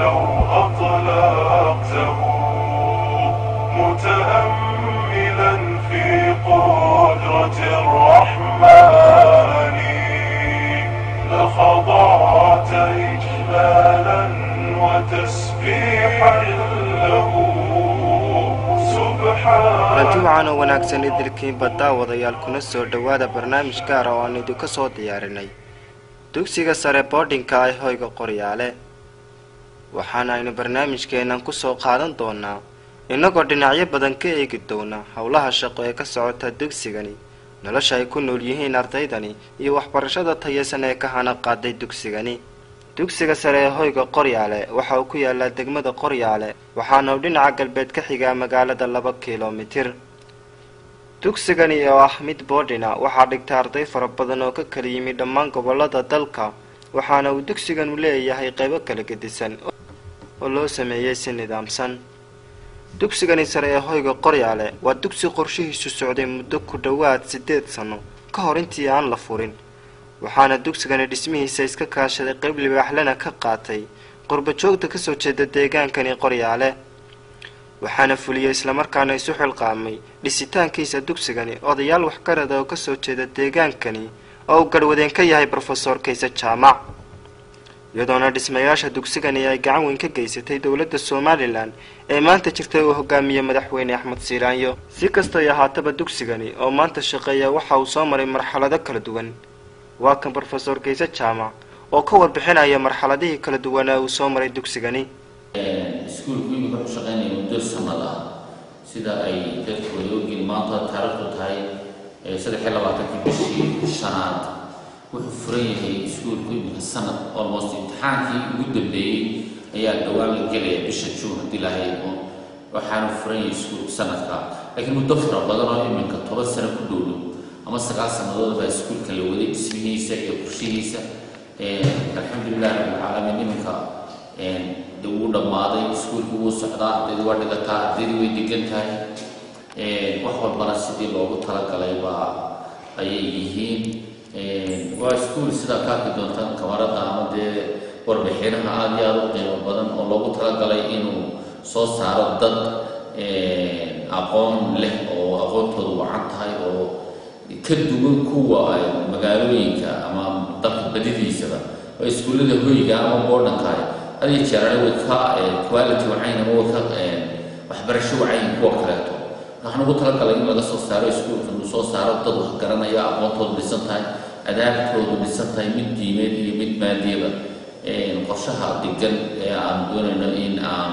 لو أطلقته متأملا في قدرة الرحمن لخضعت إجلالا وتسبيحا له runti waxaan oo wanaagsan idilkiin badaa wadayaal kuna soo dhawaada barnaamij gaar ah oo aan idinka soo diyaarinay dugsiga sare boardingka ay hoyga qoryaale waxaan aynu barnaamijkeenan ku soo qaadan doonaa inagoo dhinacyo badan ka eegi doona howlaha shaqo ee ka socota dugsigani nolosha ay ku nool yihiin ardaydani iyo waxbarashada tayeysan ee ka hana qaaday dugsigani dugsiga sare ee hoyga qoryaale waxa uu ku yaalaa degmada qoryaale waxaana uu dhinaca galbeed ka xigaa magaalada 2 kiiloomitir dugsigani oo ah mid boardina waxaa dhigta arday fara badan oo ka kala yimid dhammaan gobolada dalka waxaana uu dugsiganu leeyahay qaybo kala gedisan oo loo sameeyay si nidaamsan dugsigani sare ee hoyga qoryaale waa dugsi qorshihiisu socday muddo ku dhawaad 8 sano ka hor intii aan la furin waxaana dugsigani dhismihiisa iska kaashaday qayb libaaxlana ka qaatay qurba joogta ka soo jeeda deegaankani qoryaale waxaana fuliyay isla markaana isu xilqaamay dhisitaankiisa dugsigani odayaal wax ka rada oo ka soo jeeda deegaankani oo garwadeen ka yahay professor Kaysa Jaamac iyadoona dhismayaasha dugsigani ay gacan weyn ka geysatay dawladda Soomaaliland ee maanta jirtay oo hogaamiye madaxweyne Axmed Siiraanyo si kastoo ay ahaataba dugsigani oo maanta shaqeeya waxa uu soo maray marxalado kala duwan waa kan professor Kaysa Jaamac oo ka warbixinaya marxaladihii kala duwan ee uu soo maray dugsigani iskuulku inuu ka shaqeynayo muddo sanad ah sida ay dadku wadaogin maanta taariikhdu tahay 23 bishii shanaad wuxuu furan yahay iskuulku inuu sanad almost imtixaankii ugu dambeeyay ayaa dhawaan la gelay bisha June hadii la haysto waxaanu furan yahay iskuulku sanadka laakiin muddo fara badan oo iminka 10 sano ku dhow ama 9 sanadood baa iskuulka la waday dhismihiisa iyo qorshihiisa alxamdulillah rabbil caalamiin iminka duu dhamaaday iskuulku wuu socdaa ardaydu waa dhigataa ardaydu way degan tahay wax walbana sidii loogu talagalay baa ayay yihiin waa iskuul sida ka arki doontaan kamarada ama dee warbixinaha aad iyo aad u qiimo badan oo loogu talagalay inuu soo saaro dad aqoon leh oo aqoontoodu wacan tahay oo ka duwan kuwa magaalooyinka ama dalka badidiisaba oo iskuullada hoyga ama boardinka ay jiraan way ka quality wacayna oo ka waxbarasho wacayn kuwa kaleeto waxaan ugu talagalay in laga soo saaro iskuulka uu soo saaro dad wax garanaya aqoontoodu dhisan tahay adaabtoodu dhisan tahay mid diimeed iyo mid maadiyaba qorshaha degan ee aan doonayno in aan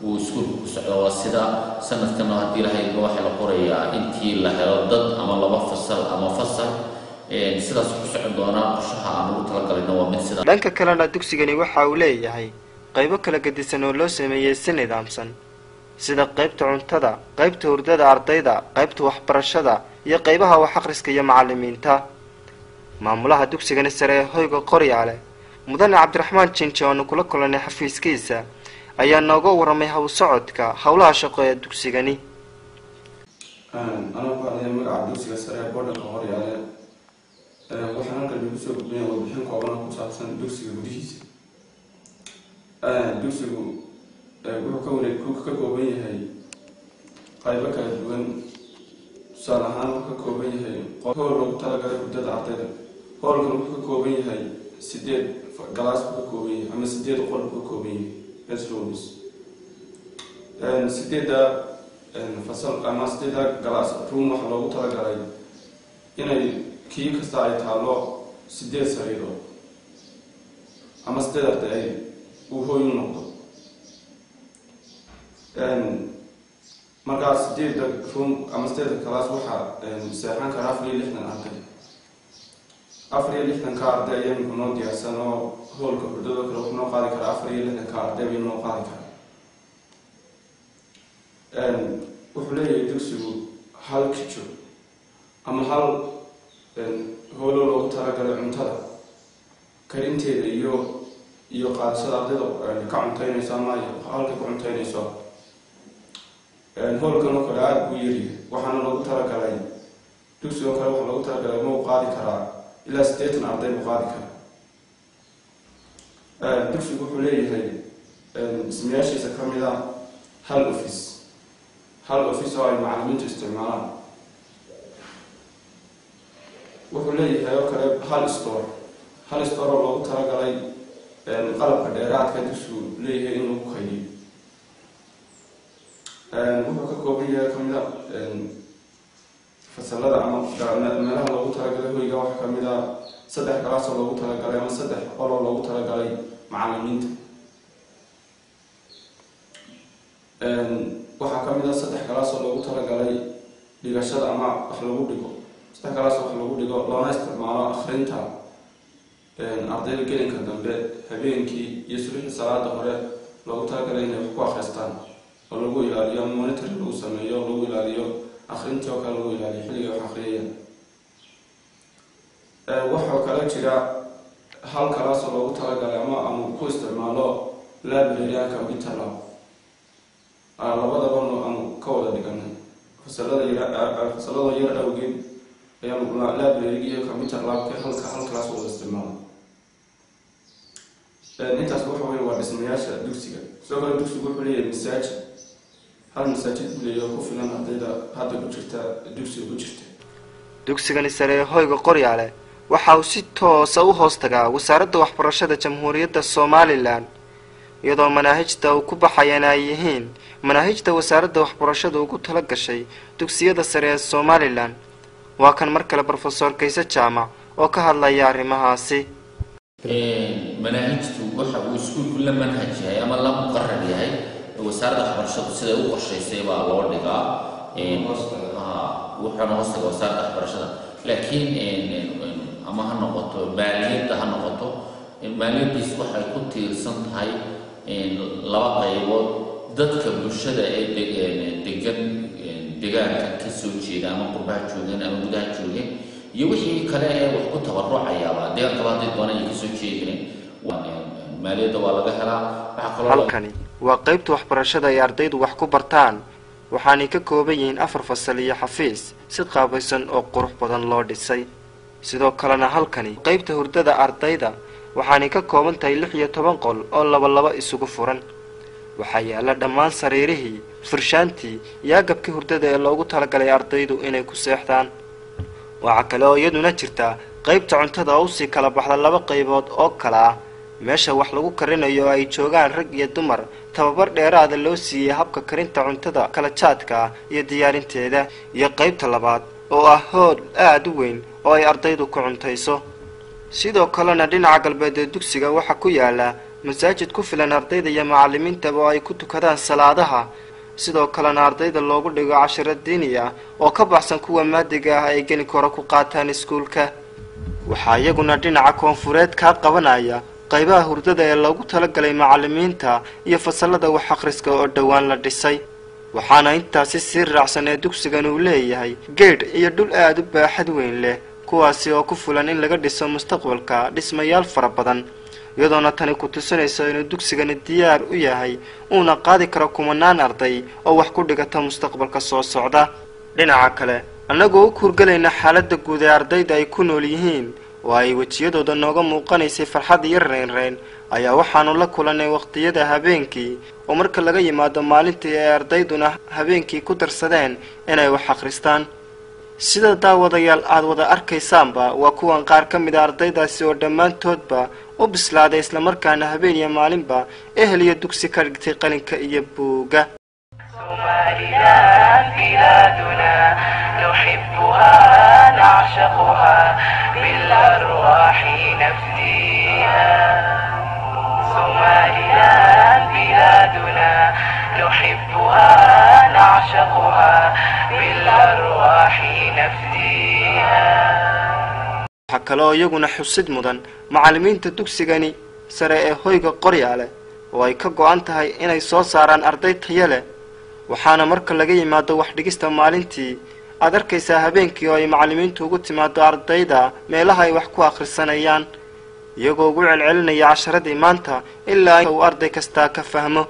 uu iskuulku ku socdo waa sida sanadkan hadii la haysto waxa la qorayaa intii la helo dad ama laba fasal ama fasal sidaas ku socon doona qorshaha aan ugu talagalay waa mid sida dhanka kalena dugsigani waxa uu leeyahay qaybo kala gedisan oo loo sameeyay si nidaamsan sida qaybta cuntada qaybta hurdada ardayda qaybta waxbarashada iyo qaybaha wax akhriska iyo macallimiinta maamulaha dugsigani sare ee hoyga qoryaale mudane Cabdiraxmaan Jinjo oo kula kulanay xafiiskiisa ayaa nooga waramay hawl socodka hawlaha shaqo ee dugsigani أنا قاعد مقعد دكتور سريع بورد القهري على وحنا كنا بنسوق بين وبحين قابلنا كوساسن دكتور بديس دكتور وكون كوكوبين هاي قايبك دوين صالحان كوكوبين هاي قول لو تلاقى بدأ عتاد قول كوكوبين هاي سديد جلاس كوكوبين أما سديد قول كوكوبين بس رومس سديد فصل أما سديد جلاس روم حلو تلاقى إنه كي كستاي تالو سديد سريرو أما سديد أرتاي وهو ينقطع markaas deeda room ama steeda class waxa seexan kara 4 ka arday ayaan ku noo diyaarsano hoolka hurdada kale wuxuu noo qaadi karaa 4 ka arday ayaan noo qaadi karaa wuxuu leeyahay dugsigu hal kitchen ama hal hoolo loogu talagalay cuntada karinteeda iyo qaadashada ardayda ka cuntaynaysa ama halka ku cuntaynayso hoolkan oo kale aad buu yiri waxaana loogu talagalay dugsiga kale waxa loogu talagalay inuu qaadi karaa ilaa 8 arday uu qaadi karaa dugsigu wuxuu leeyahay dhismayaashiisa ka mid ah hal office oo ay macallimiintu isticmaalaan. wuxuu leeyahay oo kale hal store oo loogu talagalay qalabka dheeraadka dugsigu leeyahay in lagu kaydiyo. wuxuu ka kooban yahay ka mid ah fasalada ama meelaha loogu talagalay hoyga waxaa ka mid ah 3 galaas oo loogu talagalay ama 3 qol oo loogu talagalay macallimiinta. waxaa ka mid ah 3 galaas oo loogu talagalay dhigashada ama wax lagu dhigo. 3 galaas oo wax lagu dhigo loona isticmaalo akhrinta ardayda gelinka dambe habeenkii iyo subaxii salaada hore loogu talagalay inay wax ku akhristaan oo lagu ilaaliyo monitoring lagu sameeyo lagu ilaaliyo akhrinta oo kale lagu ilaaliyo xilliga wax akhriyayaan. waxaa kale jira hal galaas oo loogu talagalay ama ku isticmaalo library computer lab. labadaba aan ka wada dhiganay fasalada yar awgeed ayaa library iyo computer lab ka hal class wada isticmaalo. intaas waxa weeye waa dhismayaasha dugsiga. sidoo kale dugsigu wuxuu leeyahay hal masaajid leeyahay ku filan ardayda hadda ku jirta dugsiga ku jirta. dugsigani sare ee hoyga qoryaale waxa uu si toos ah u hoos tagaa wasaaradda waxbarashada jamhuuriyadda Soomaaliland, iyadoo manaahijta uu ku baxayaan ay yihiin manaahijta wasaaradda waxbarashada ugu tala gashay dugsiyada sare ee Soomaaliland. waa kan mar kale Professor Kayse Jaamac oo ka hadlaya arrimahaasi. manaahijtu waxa uu iskuulku la manhaj yahay ama la muqarrar yahay wasaaradda waxbarashadu sida uu qorshaysay baa loo dhigaa. wuxuuna hoos tagaa wasaaradda waxbarashada, laakiin ama ha noqoto maaliyadda ha noqoto maaliyaddiis waxay ku tiirsan tahay 2 qaybood: dadka bulshada ee degan deegaanka ka soo jeeda ama qurbaha joogeen ama gudaha joogeen, iyo wixii kale ee wax ku tabarucayaaba deegaanka hadday doonaan ay ka soo jeedeen maaliyadda waa laga helaa. halkani waa qaybta waxbarashada ay ardaydu wax ku bartaan, waxaanay ka kooban yihiin 4 fasal iyo xafiis si qaabaysan oo qurux badan loo dhisay. sidoo kalena halkani qaybta hurdada ardayda waxaanay ka kooban tahay 16 qol oo laba isugu furan. waxaa yaala dhammaan sariirihii, furshaantii iyo agabkii hurdada ee loogu talagalay ardaydu inay ku seexdaan. waxaa kale oo iyaduna jirta qaybta cuntada oo si kala baxda 2 qaybood oo kala ah: meesha wax lagu karinayo ay joogaan rag iyo dumar tababar dheeraad loo siiyay habka karinta cuntada kala jaadka iyo diyaarinteeda, iyo qaybta labaad oo ah hool aad u weyn oo ay ardaydu ku cuntayso. sidoo kalena dhinaca galbeed ee dugsiga waxa ku yaala masaajid ku filan ardayda iyo macallimiinta oo ay ku tukadaan salaadaha. sidoo kalena ardayda loogu dhigo casharo diini ah oo ka baxsan kuwa maadiga ah ay geli karo ku qaataan iskuulka. waxaa iyaguna dhinaca koonfureed ka qabanaya qaybaha hurdada ee loogu talagalay macallimiinta iyo fasalada wax akhriska oo dhawaan la dhisay. waxaana intaasi si raacsan ee dugsigan uu leeyahay geed iyo dhul aad u baaxad weyn leh, kuwaasi oo ku fulan in laga dhiso mustaqbalka dhismayaal fara badan, iyadoona tani ku tusinayso inuu dugsigani diyaar u yahay uuna qaadi karo 10 arday oo wax ku dhigata mustaqbalka soo socda. dhinaca kale annagoo u kurgalayna xaaladda guud ee ardayda ay ku nool yihiin oo ay wajiyadooda nooga muuqanaysay farxad iyo reyn ayaa waxaanu la kulanay waqtiyada habeenkii oo marka laga yimaado maalintii ay ardayduna habeenkii ku darsadeen inay wax akhristaan. sida daawadayaal aad wada arkaysaanba waa kuwan qaar ka mid ah ardaydaasi oo dhammaantoodba u bislaaday isla markaana habeen iyo maalinba ehel iyo dugsi ka dhigtay qalinka iyo buuga. waxaa kaloo iyaguna xusid mudan macallimiinta dugsigani sare ee hoyga qoryaale oo ay ka go'an tahay inay soo saaraan arday tayo leh. waxaana marka laga yimaado wax dhigista maalintii aad arkaysaa habeenkii oo ay macallimiintu ugu timaado ardayda meelaha ay wax ku akhrisanayaan, iyagoo ugu celcelinaya casharadii maanta ilaa uu arday kasta ka fahmo.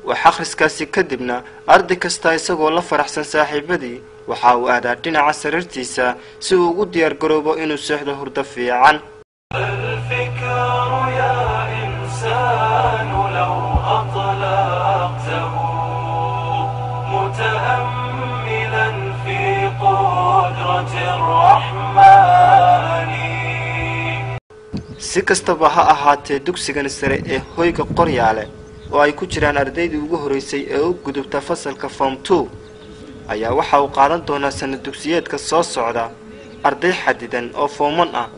wax akhriskaasi kadibna arday kasta isagoo la faraxsan saaxiibadii waxa uu aadaa dhinaca sariirtiisa si uu ugu diyaar garoobo inuu seexdo hurdo fiican. الفكر يا إنسان لو si kastaba ha ahaatee dugsigan sare ee hoyga qoryaale oo ay ku jiraan ardaydii ugu horeysay ee u gudubta fasalka form 2 ayaa waxa uu qaadan doonaa sanad dugsiyeedka soo socda arday xadidan oo form 1 ah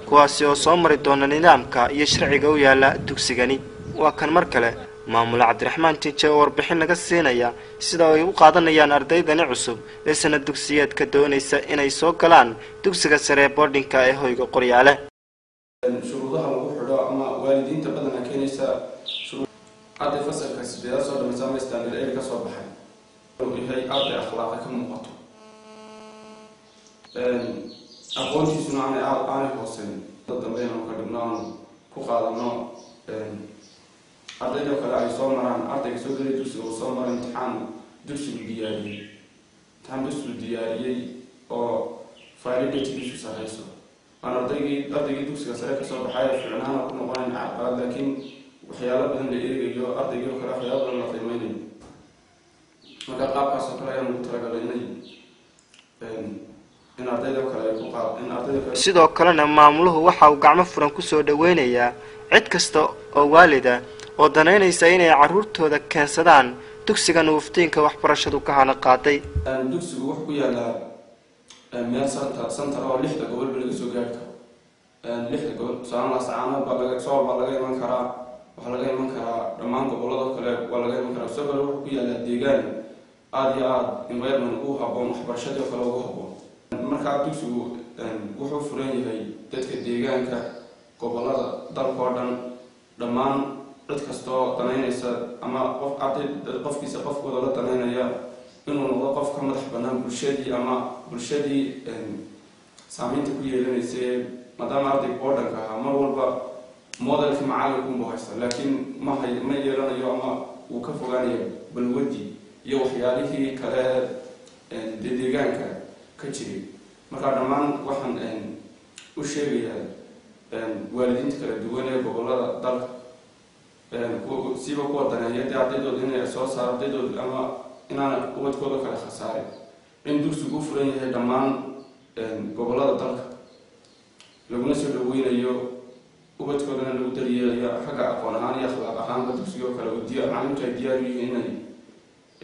kuwaasi oo soo mari doona nidaamka iyo sharciga u yaala dugsigani waa kan mar kale maamul Cabdiraxmaan Tiinje oo warbixin naga siinaya sida ay u qaadanayaan ardaydani cusub ee sanad dugsiyeedka doonaysa inay soo galaan dugsiga sare boardingka ee hoyga qoryaale shuruudaha lagu xidho ama waalidiinta badanaa keenaysa arday fasalka sideedaad soo dhamaysa standard ay ka soo baxay oo yahay arday akhlaaqda ka muuqato aqoontiisuna aanay hooseyn dad dambeena ka dhibnaan ku qaadano ardayda kale ay soo maraan ardayga soo galay dugsiga oo soo maray imtixaan dugsigu diyaariyey oo validity sareyso aan ardaygii dugsiga sare ka soo baxay ficnaana ku noqonayn caqabad laakiin waxyaalo badan la eegayo ardayga kale waxyaalo badan la qiimeynayo marka qaabkaas oo kale ayaan ugu talagalay in ardayda kale ay ku qaadaan sidoo kalena maamuluhu waxa uu gacmo furan ku soo dhaweynayaa cid kasta oo waalida oo danaynaysa inay caruurtooda keensadaan dugsigan waftiinka waxbarashadu ka hana qaaday dugsigu wuxuu ku yaalaa meel center oo 6 gobol laga soo gaarto 6 gobol saana laga soo laga iman karaa waxa laga iman karaa dhammaan gobolada kale waa laga iman karaa sabab wuxuu ku yaalaa deegaan aad iyo aad environment u habboon waxbarashada kale ugu habboon marka dugsigu wuxuu furan yahay dadka deegaanka gobolada dalka oo dhan dhammaan cid kastoo danaynaysa ama qofkiisa qofkooda la danaynaya inuu noqdo qof ka madax bannaan bulshadii saamaynta ku yeelanaysay maadaama arday boodhanka ahaa mar walba modelkii macallinkunbuu haysta laakiin ma yeelanayo ama uu ka fogaanayo balwadii iyo waxyaalihii kale deegaanka ka jiray marka dhammaan waxaan u sheegayaa waalidiinta kala duwan ee gobolada dalka siiba kuwa daneeya dee ardaydooda inay soo saaro ardaydooda ama inaana ubadkooda kale khasaarin in dugsigu u furan yahay dhammaan gobolada dalka laguna soo dhaweynayo ubadkoodana lagu daryeelayo xagga aqoon ahaan iyo akhlaaq ahaanba dugsigoo kale macallimtu ay diyaar u yihiin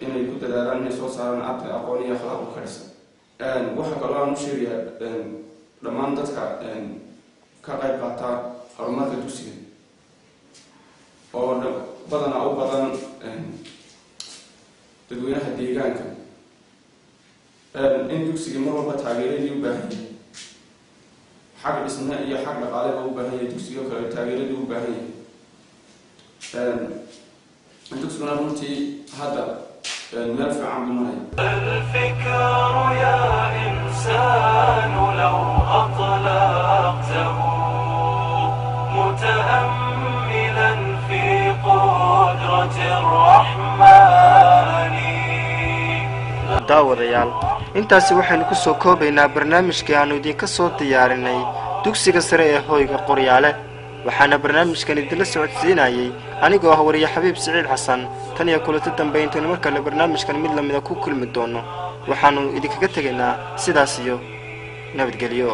inay ku dadaalaan inay soo saaraan arday aqoon iyo akhlaaq u ka dhisan waxaa kaloo aan u sheegayaa dhammaan dadka ka qayb qaata horumarka dugsiga oo badanaa u badan dadweynaha deegaanka in dugsiga mar walba taageeradii u baahan yahay xag dhisme iyo xag dhaqaaleba u baahan yahay dugsiga kale taageeradii u baahan yahay dugsiguna runtii hadda meel fiican buu maraya الفكر يا إنسان لو أطلقته متأملا في قدرة الرحمن daawadayaal intaasi waxaynu ku soo koobaynaa barnaamijkii aanu idinka soo diyaarinay dugsiga sare ee hoyga qoryaale waxaana barnaamijkan idinla socodsiinayay anigoo ah wariye xabiib siciid xasan tan iyo kulanti dambe intaynu mar kale barnaamijkan mid lamida ku kulmi doono waxaanu idinkaga tegaynaa sidaas iyo nabadgelyo